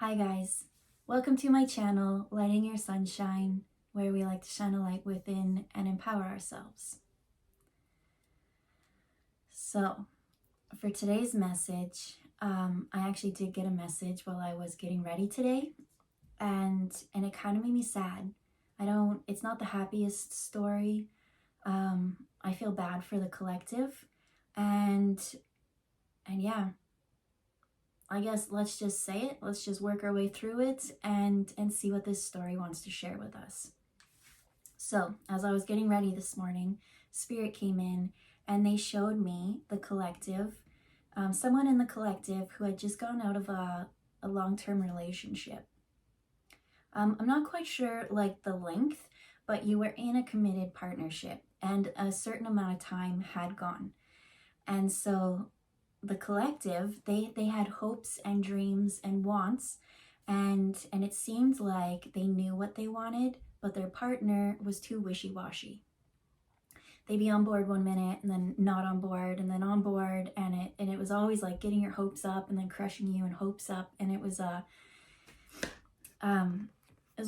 Hi guys, welcome to my channel, Lighting Your Sunshine, where we like to shine a light within and empower ourselves. So, for today's message, I actually did get a message while I was getting ready today, and it kind of made me sad. It's not the happiest story. I feel bad for the collective, and yeah, I guess let's just say it. Let's just work our way through it and see what this story wants to share with us. So, as I was getting ready this morning, Spirit came in and they showed me the collective, someone in the collective who had just gone out of a long-term relationship. I'm not quite sure like the length, but you were in a committed partnership and a certain amount of time had gone. And so the collective, they had hopes and dreams and wants, and it seemed like they knew what they wanted, but their partner was too wishy-washy. They'd be on board one minute and then not on board and then on board, and it was always like getting your hopes up and then crushing you and hopes up, and it was a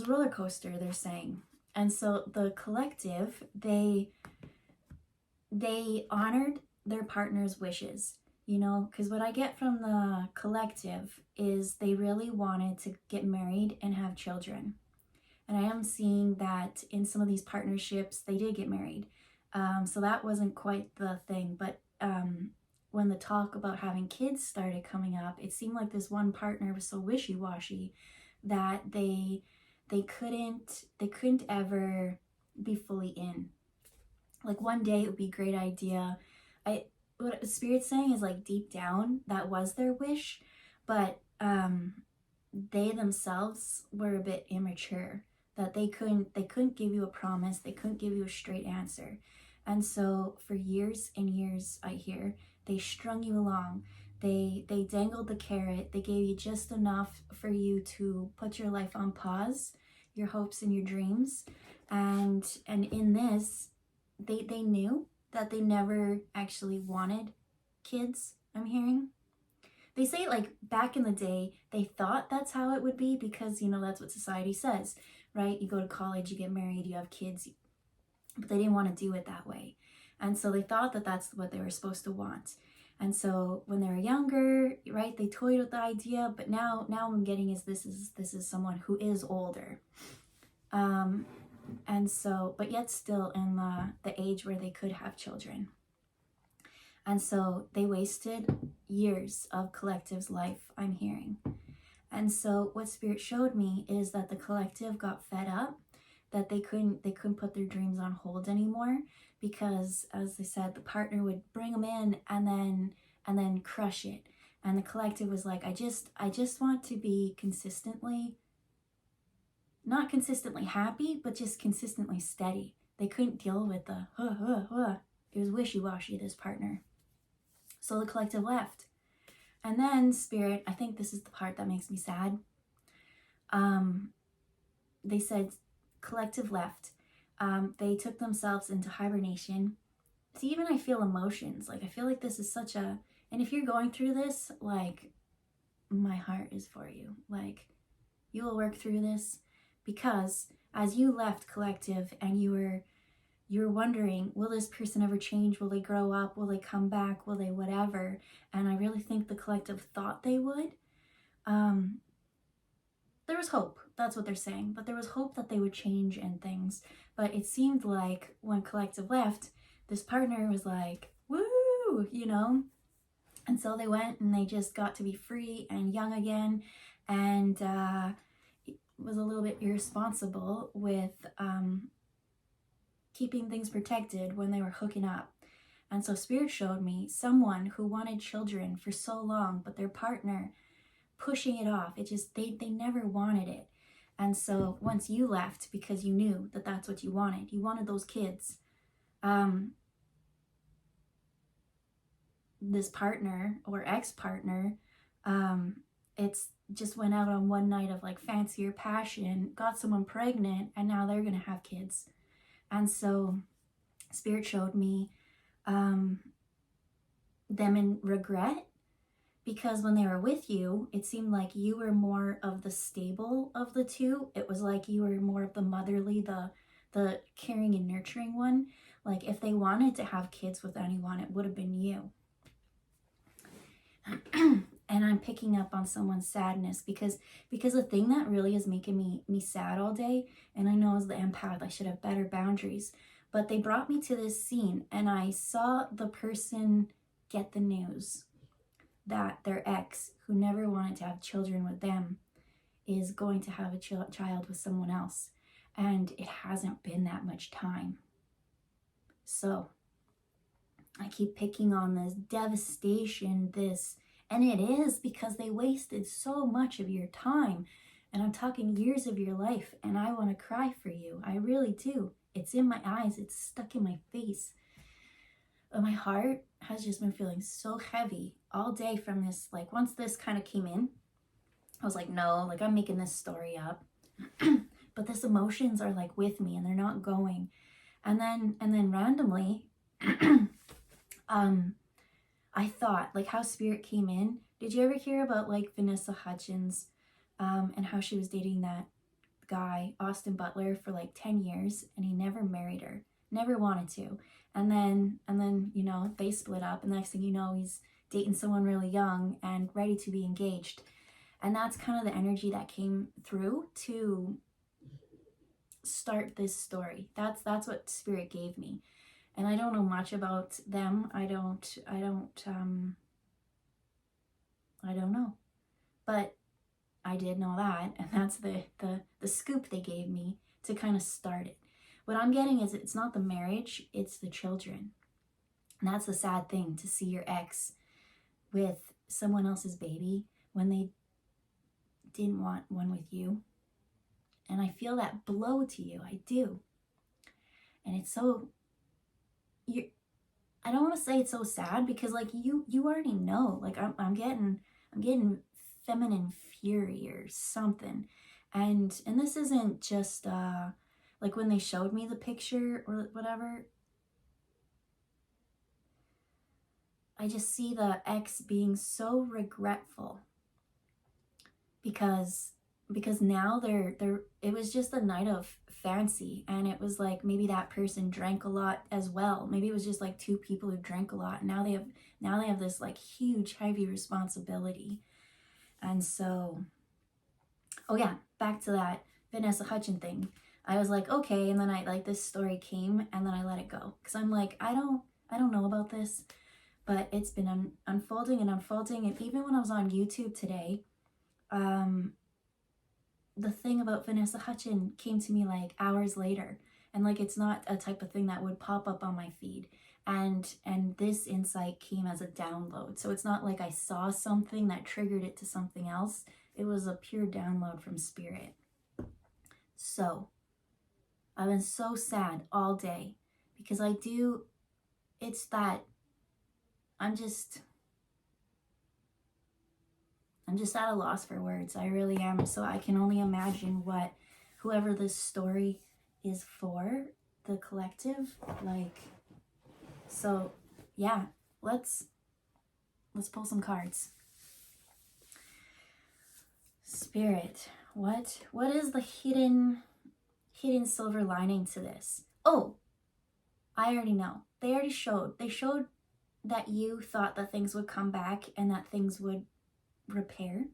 roller coaster, they're saying. And so the collective, they honored their partner's wishes. You know, because what I get from the collective is they really wanted to get married and have children. And I am seeing that in some of these partnerships, they did get married. So that wasn't quite the thing. But when the talk about having kids started coming up, it seemed like this one partner was so wishy-washy that they couldn't ever be fully in. Like one day it would be a great idea. What Spirit's saying is like deep down that was their wish, but they themselves were a bit immature, that they couldn't give you a promise, they couldn't give you a straight answer. And so for years and years, I hear, they strung you along, they dangled the carrot, they gave you just enough for you to put your life on pause, your hopes and your dreams. And in this, they knew that they never actually wanted kids, I'm hearing. They say like back in the day, they thought that's how it would be because, you know, that's what society says, right? You go to college, you get married, you have kids, but they didn't want to do it that way. And so they thought that that's what they were supposed to want. And so when they were younger, right, they toyed with the idea, but now what I'm getting is this is someone who is older. And so, but yet still in the age where they could have children. And so they wasted years of collective's life, I'm hearing. And so what Spirit showed me is that the collective got fed up, that they couldn't put their dreams on hold anymore, because as they said, the partner would bring them in and then crush it. And the collective was like, I just want to be not consistently happy, but just consistently steady. They couldn't deal with the It was wishy-washy, this partner. So the collective left. And then Spirit, I think this is the part that makes me sad. They said collective left. They took themselves into hibernation. See, even I feel emotions. Like I feel like this is such a, and if you're going through this, like my heart is for you. Like you will work through this. Because as you left collective and you were wondering, will this person ever change? Will they grow up? Will they come back? Will they whatever? And I really think the collective thought they would. There was hope. That's what they're saying. But there was hope that they would change and things. But it seemed like when collective left, this partner was like, woo, you know? And so they went and they just got to be free and young again. And was a little bit irresponsible with keeping things protected when they were hooking up. And so Spirit showed me someone who wanted children for so long, but their partner pushing it off. It just, they never wanted it. And so once you left, because you knew that that's what you wanted those kids, this partner or ex-partner, it's just went out on one night of like fancier passion, got someone pregnant, and now they're gonna have kids. And so Spirit showed me them in regret, because when they were with you, it seemed like you were more of the stable of the two. It was like you were more of the motherly, the caring and nurturing one. Like if they wanted to have kids with anyone, it would have been you. And I'm picking up on someone's sadness because the thing that really is making me sad all day, and I know as the empath I should have better boundaries, but they brought me to this scene and I saw the person get the news that their ex, who never wanted to have children with them, is going to have a child with someone else. And it hasn't been that much time. So I keep picking on this devastation, and it is because they wasted so much of your time. And I'm talking years of your life, and I want to cry for you. I really do. It's in my eyes. It's stuck in my face. But my heart has just been feeling so heavy all day from this. Like once this kind of came in, I was like, no, like I'm making this story up. But this emotions are like with me and they're not going. And then randomly, I thought like how spirit came in. Did you ever hear about like Vanessa Hudgens and how she was dating that guy, Austin Butler, for like 10 years and he never married her, never wanted to. And then, you know, they split up and the next thing you know, he's dating someone really young and ready to be engaged. And that's kind of the energy that came through to start this story. That's what spirit gave me. And I don't know much about them. I don't know. But I did know that, and that's the scoop they gave me to kind of start it. What I'm getting is it's not the marriage, it's the children. And that's the sad thing, to see your ex with someone else's baby when they didn't want one with you. And I feel that blow to you. I do. And it's so, I don't want to say it's so sad because like you already know. Like I'm getting feminine fury or something. And this isn't just like when they showed me the picture or whatever. I just see the ex being so regretful because now it was just a night of fancy, and it was like maybe that person drank a lot as well. Maybe it was just like two people who drank a lot, and now they have this like huge heavy responsibility. And so, oh yeah, back to that Vanessa Hudgens thing. I was like, okay, and then I like this story came, and then I let it go because I'm like, I don't know about this, but it's been unfolding, and even when I was on YouTube today, the thing about Vanessa Hudgens came to me like hours later, and like it's not a type of thing that would pop up on my feed, and this insight came as a download. So it's not like I saw something that triggered it to something else. It was a pure download from spirit. So I've been so sad all day because it's that I'm just at a loss for words. I really am. So I can only imagine what whoever this story is for, the collective, like, so yeah, let's pull some cards. Spirit, what is the hidden silver lining to this? Oh, I already know. They showed that you thought that things would come back and that things would repair.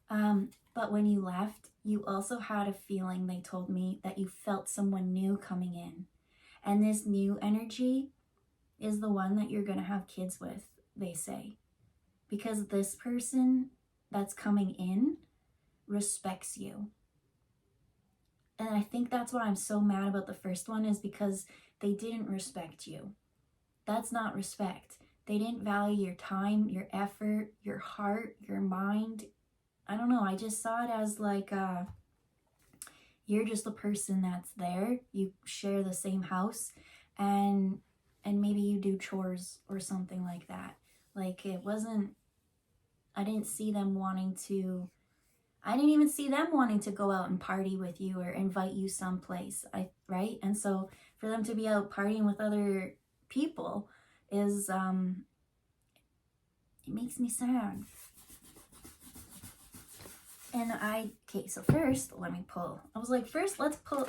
But when you left, you also had a feeling, they told me, that you felt someone new coming in. And this new energy is the one that you're going to have kids with, they say. Because this person that's coming in respects you. And I think that's why I'm so mad about the first one, is because they didn't respect you. That's not respect. They didn't value your time, your effort, your heart, your mind. I don't know. I just saw it as like, you're just the person that's there. You share the same house, and maybe you do chores or something like that. Like it wasn't, I didn't see them wanting to, I didn't even see them wanting to go out and party with you or invite you someplace, right? And so for them to be out partying with other people is, it makes me sad. okay, so first, let me pull. I was like, first, let's pull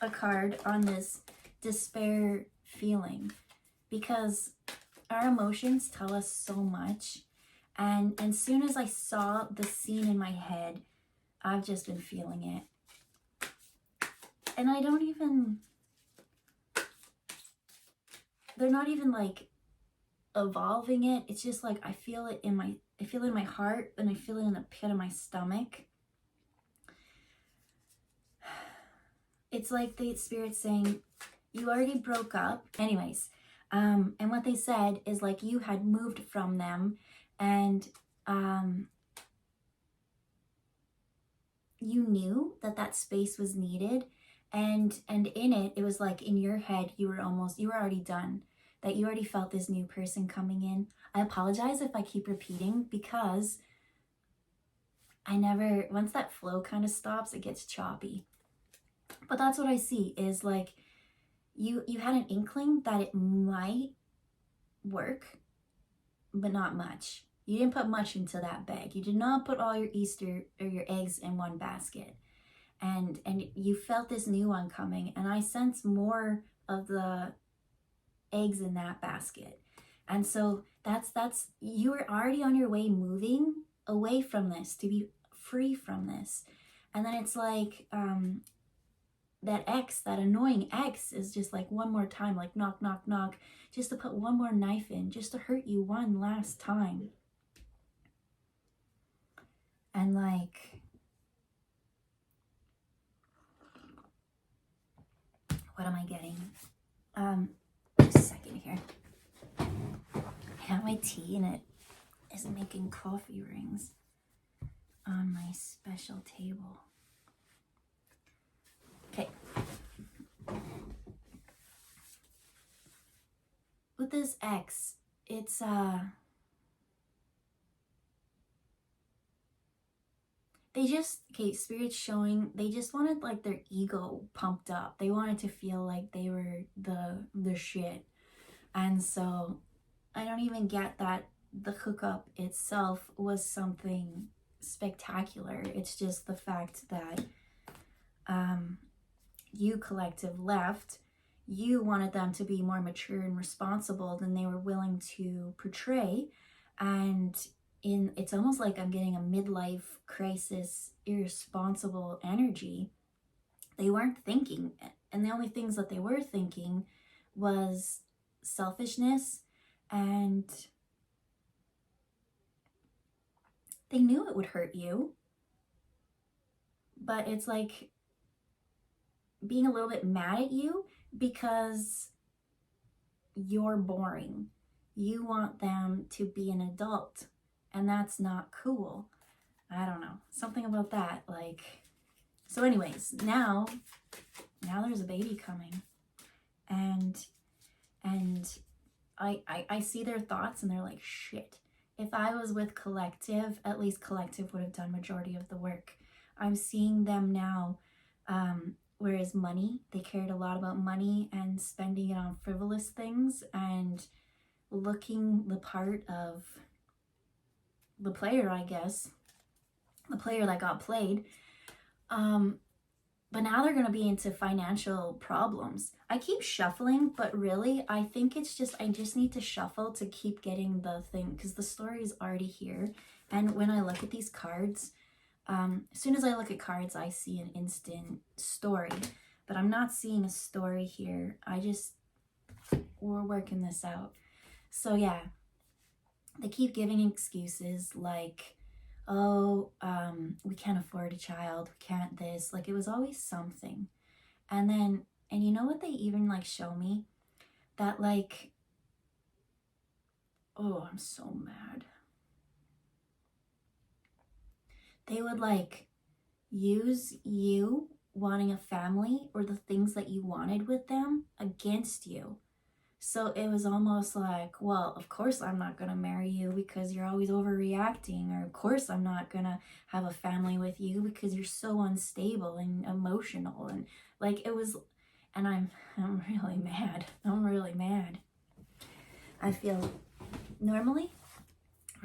a card on this despair feeling, because our emotions tell us so much. And as soon as I saw the scene in my head, I've just been feeling it. And I don't even, they're not even like evolving it. It's just like I feel it in my heart, and I feel it in the pit of my stomach. It's like the spirit saying, you already broke up. Anyways, and what they said is like you had moved from them, and you knew that that space was needed, and in it, it was like in your head, you were already done, that you already felt this new person coming in. I apologize if I keep repeating, because once that flow kind of stops, it gets choppy. But that's what I see, is like you had an inkling that it might work, but not much. You didn't put much into that bag. You did not put all your Easter or your eggs in one basket. And you felt this new one coming, and I sense more of the eggs in that basket. And so that's you were already on your way, moving away from this, to be free from this. And then it's like that annoying ex is just like one more time, like knock, knock, knock, just to put one more knife in, just to hurt you one last time. And like, what am I getting? Just a second here. I have my tea, and it is making coffee rings on my special table. Okay. With this ex, it's spirit's showing they just wanted like their ego pumped up. They wanted to feel like they were the shit. And so I don't even get that the hookup itself was something spectacular. It's just the fact that you collective left. You wanted them to be more mature and responsible than they were willing to portray. And it's almost like I'm getting a midlife crisis, irresponsible energy. They weren't thinking, and the only things that they were thinking was selfishness, and they knew it would hurt you, but it's like being a little bit mad at you because you're boring. You want them to be an adult, and that's not cool. I don't know, something about that, like. So anyways, now there's a baby coming, and I see their thoughts, and they're like, shit, if I was with collective, at least collective would have done majority of the work. I'm seeing them now, whereas money, they cared a lot about money and spending it on frivolous things and looking the part of the player, I guess, the player that got played. But now they're going to be into financial problems. I keep shuffling, but really, I think it's just, I just need to shuffle to keep getting the thing, because the story is already here. And when I look at these cards, as soon as I look at cards, I see an instant story. But I'm not seeing a story here. We're working this out. So yeah, they keep giving excuses like, oh, we can't afford a child, we can't this, like it was always something. And you know what they even like show me? That like, oh, I'm so mad. They would like use you wanting a family or the things that you wanted with them against you. So it was almost like, well, of course I'm not going to marry you because you're always overreacting, or of course I'm not going to have a family with you because you're so unstable and emotional. And like it was, and I'm really mad. I'm really mad. I feel normally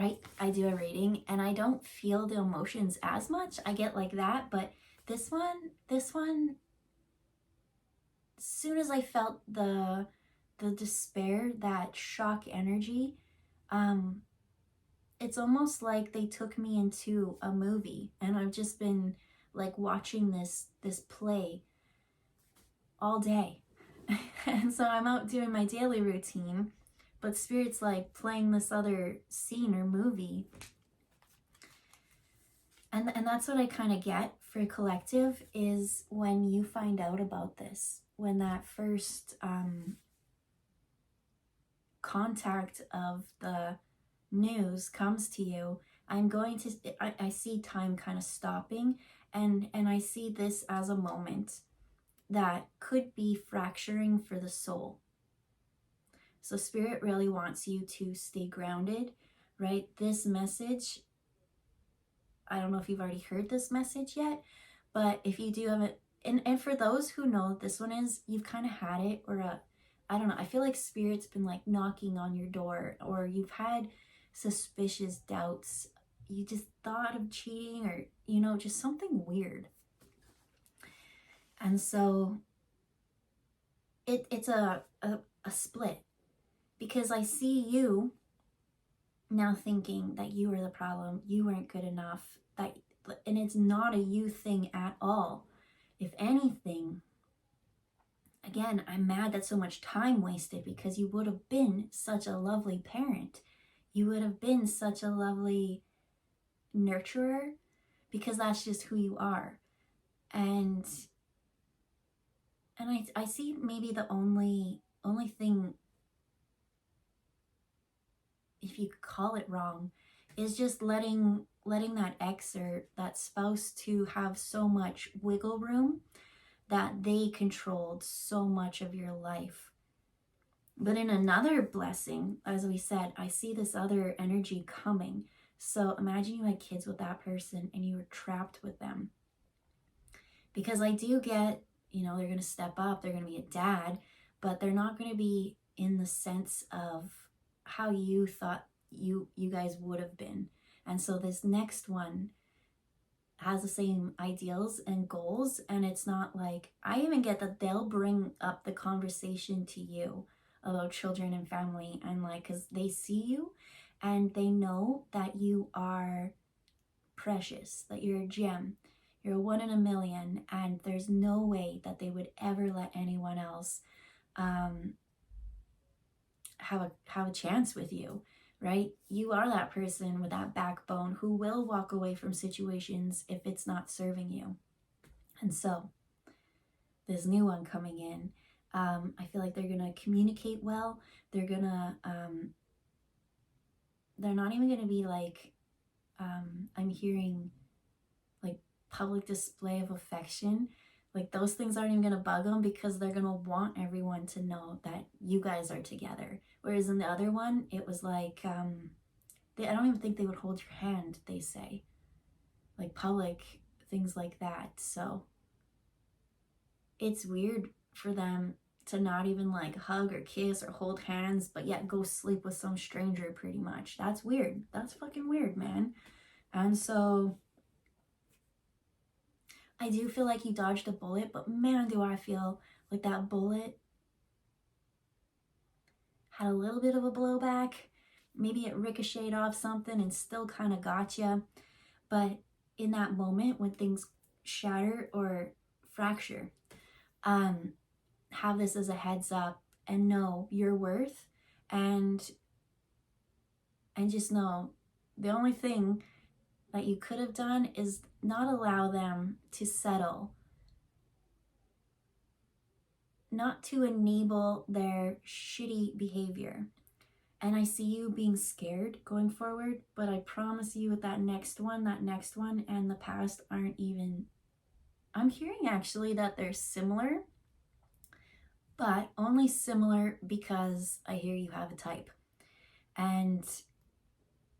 right? I do a reading and I don't feel the emotions as much. I get like that, but this one, as soon as I felt the despair, that shock energy, um, it's almost like they took me into a movie and I've just been like watching this play all day. And so I'm out doing my daily routine, but Spirit's like playing this other scene or movie. And that's what I kind of get for collective, is when you find out about this, when that first contact of the news comes to you, I see time kind of stopping, and I see this as a moment that could be fracturing for the soul. So Spirit really wants you to stay grounded, right? This message, I don't know if you've already heard this message yet, but if you do have it, and for those who know what this one is, you've kind of had it, or I don't know, I feel like Spirit's been like knocking on your door, or you've had suspicious doubts, you just thought of cheating, or, you know, just something weird. And so it's a split, because I see you now thinking that you were the problem, you weren't good enough, and it's not a you thing at all. If anything, again, I'm mad that so much time wasted, because you would have been such a lovely parent. You would have been such a lovely nurturer, because that's just who you are. And I see maybe the only thing, if you could call it wrong, is just letting that ex or that spouse to have so much wiggle room that they controlled so much of your life. But in another blessing, as we said, I see this other energy coming. So imagine you had kids with that person and you were trapped with them. Because I do get, you know, they're going to step up, they're going to be a dad, but they're not going to be in the sense of how you thought you guys would have been. And so this next one has the same ideals and goals, and it's not like, I even get that they'll bring up the conversation to you about children and family, and like, because they see you and they know that you are precious, that you're a gem, you're a 1 in a million, and there's no way that they would ever let anyone else have a chance with you, right? You are that person with that backbone who will walk away from situations if it's not serving you. And so this new one coming in, I feel like they're gonna communicate well. They're gonna they're not even gonna be like, I'm hearing like public display of affection. Like those things aren't even gonna bug them, because they're gonna want everyone to know that you guys are together. Whereas in the other one, it was like, I don't even think they would hold your hand, they say. Like public things like that. So it's weird for them to not even like hug or kiss or hold hands, but yet go sleep with some stranger pretty much. That's weird. That's fucking weird, man. And so I do feel like you dodged a bullet, but man, do I feel like that bullet had a little bit of a blowback. Maybe it ricocheted off something and still kind of got you. But in that moment when things shatter or fracture, have this as a heads up and know your worth, and just know the only thing that you could have done is not allow them to settle, not to enable their shitty behavior. And I see you being scared going forward, but I promise you with that next one and the past aren't even, I'm hearing actually that they're similar, but only similar because I hear you have a type. And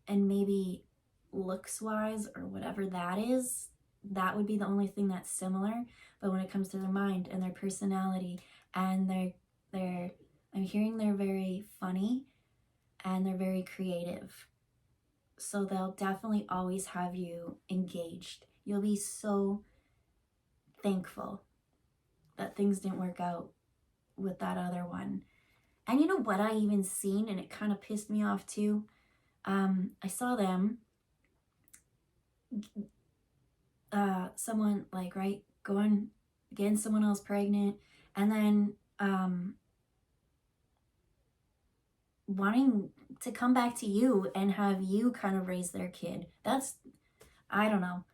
maybe looks wise or whatever that is, that would be the only thing that's similar. But when it comes to their mind and their personality and I'm hearing they're very funny and they're very creative. So they'll definitely always have you engaged. You'll be so thankful that things didn't work out with that other one. And you know what I even seen, and it kind of pissed me off too? I saw them, someone like, right, going, getting someone else pregnant, and then wanting to come back to you and have you kind of raise their kid. That's, I don't know.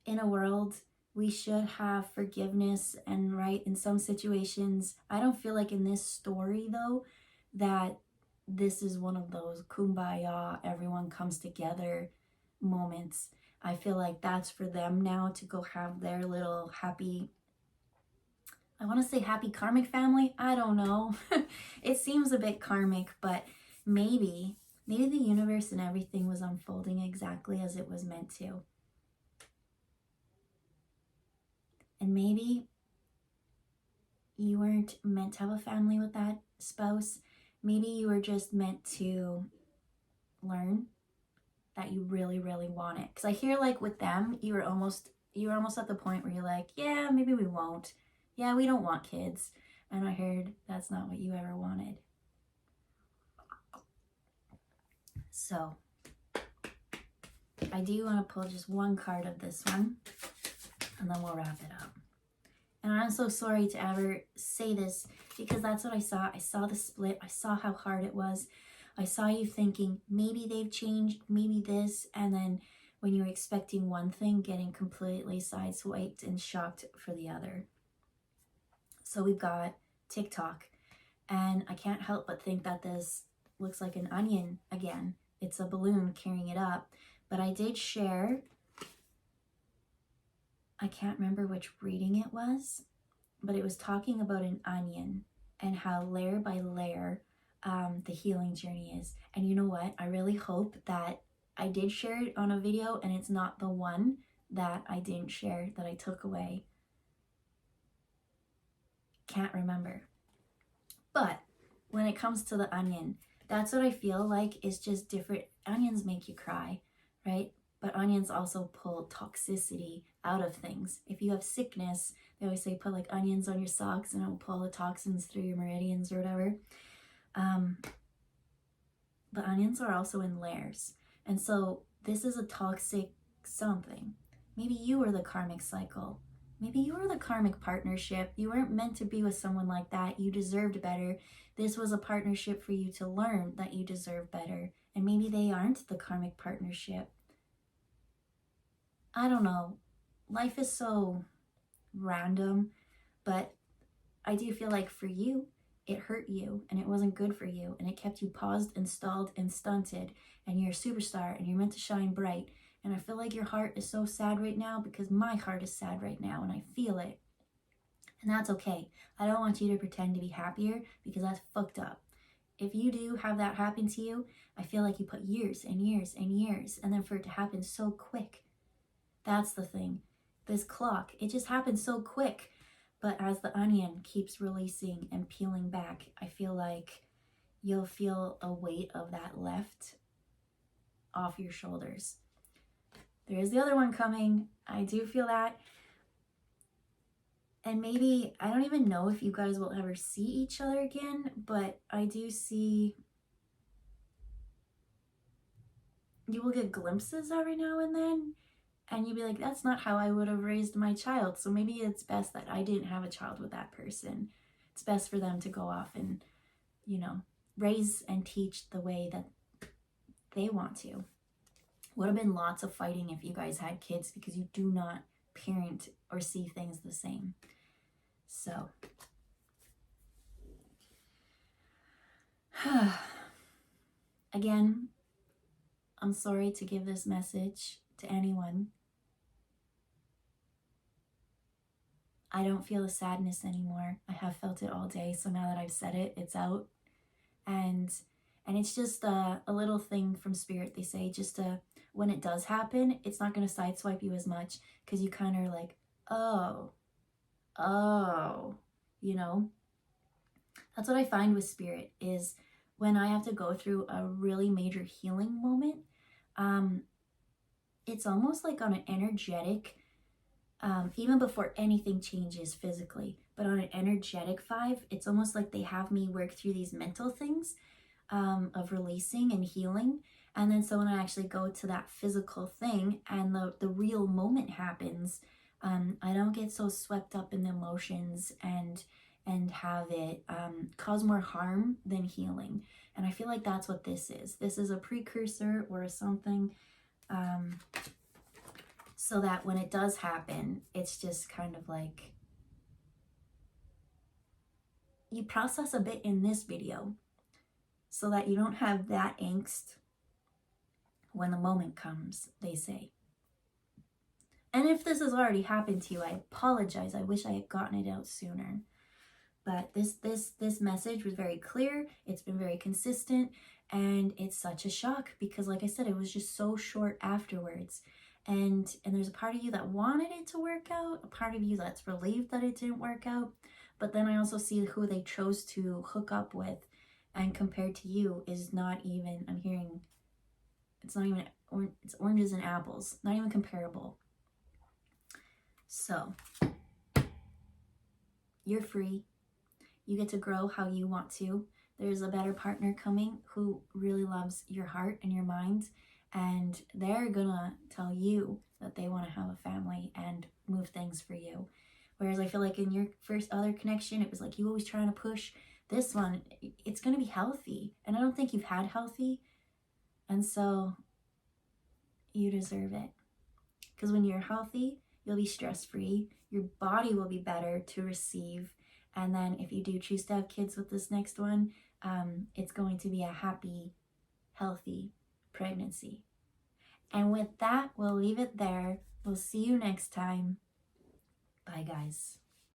In a world, we should have forgiveness and right in some situations. I don't feel like in this story though that this is one of those kumbaya, everyone comes together moments. I feel like that's for them now to go have their little happy, I want to say happy karmic family. I don't know. It seems a bit karmic, but maybe the universe and everything was unfolding exactly as it was meant to. And maybe you weren't meant to have a family with that spouse. Maybe you were just meant to learn that you really, really want it. Because I hear like with them, you were almost at the point where you're like, yeah, maybe we won't. Yeah, we don't want kids. And I heard that's not what you ever wanted. So I do want to pull just one card of this one, and then we'll wrap it up. And I'm so sorry to ever say this, because that's what I saw. I saw the split. I saw how hard it was. I saw you thinking, maybe they've changed, maybe this. And then when you're expecting one thing, getting completely sideswiped and shocked for the other. So we've got TikTok. And I can't help but think that this looks like an onion again. It's a balloon carrying it up. But I did share, I can't remember which reading it was, but it was talking about an onion and how layer by layer the healing journey is. And you know what? I really hope that I did share it on a video and it's not the one that I didn't share that I took away. Can't remember. But when it comes to the onion, that's what I feel like is just different. Onions make you cry, right? But onions also pull toxicity out of things. If you have sickness, they always say put like onions on your socks and it will pull the toxins through your meridians or whatever. But onions are also in layers. And so this is a toxic something. Maybe you were the karmic cycle. Maybe you were the karmic partnership. You weren't meant to be with someone like that. You deserved better. This was a partnership for you to learn that you deserve better. And maybe they aren't the karmic partnership. I don't know. Life is so random, but I do feel like for you, it hurt you and it wasn't good for you and it kept you paused and stalled and stunted, and you're a superstar and you're meant to shine bright. And I feel like your heart is so sad right now because my heart is sad right now and I feel it. And that's okay. I don't want you to pretend to be happier because that's fucked up. If you do have that happen to you, I feel like you put years and years and years, and then for it to happen so quick. That's the thing. This clock, it just happens so quick. But as the onion keeps releasing and peeling back, I feel like you'll feel a weight of that left off your shoulders. There is the other one coming. I do feel that. And maybe, I don't even know if you guys will ever see each other again, but I do see you will get glimpses every now and then. And you'd be like, that's not how I would have raised my child. So maybe it's best that I didn't have a child with that person. It's best for them to go off and, raise and teach the way that they want to. Would have been lots of fighting if you guys had kids because you do not parent or see things the same. So, again, I'm sorry to give this message to anyone. I don't feel the sadness anymore. I have felt it all day, so now that I've said it, it's out. And it's just a little thing from Spirit. They say just when it does happen, it's not going to sideswipe you as much because you kind of are like, oh, That's what I find with Spirit is when I have to go through a really major healing moment, um, it's almost like on an energetic, even before anything changes physically, but on an energetic vibe, it's almost like they have me work through these mental things of releasing and healing. And then so when I actually go to that physical thing and the real moment happens, I don't get so swept up in the emotions and have it cause more harm than healing. And I feel like that's what this is. This is a precursor or something, so that when it does happen, it's just kind of like you process a bit in this video so that you don't have that angst when the moment comes, they say. And if this has already happened to you, I apologize. I wish I had gotten it out sooner. But this message was very clear. It's been very consistent, and it's such a shock because, like I said, it was just so short afterwards. And there's a part of you that wanted it to work out, a part of you that's relieved that it didn't work out. But then I also see who they chose to hook up with, and compared to you is not even, I'm hearing, it's not even, it's oranges and apples, not even comparable. So, you're free. You get to grow how you want to. There's a better partner coming who really loves your heart and your mind, and they're gonna tell you that they want to have a family and move things for you. Whereas I feel like in your first other connection, it was like you always trying to push. This one, it's gonna be healthy, and I don't think you've had healthy, and so you deserve it. Because when you're healthy, you'll be stress-free, your body will be better to receive, and then if you do choose to have kids with this next one, it's going to be a happy, healthy pregnancy. And with that, we'll leave it there. We'll see you next time. Bye, guys.